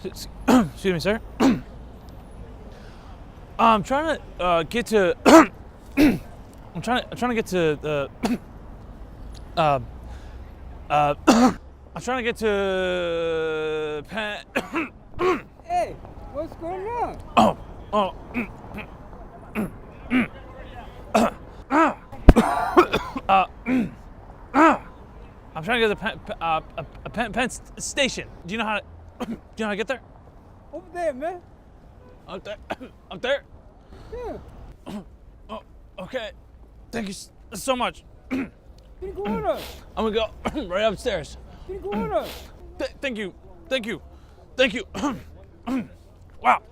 Excuse me, sir. I'm trying to get to. I'm trying to get to the. I'm trying to get to Penn. Hey, what's going on? I'm trying to get to Penn Station. Do you know how to? Do you know how to get there? Over there, man. Up there. Up there. Yeah. Oh, okay. Thank you so much. Can you go with us? I'm gonna go right upstairs. Can you go with us? Thank you. Thank you. Thank you. Wow.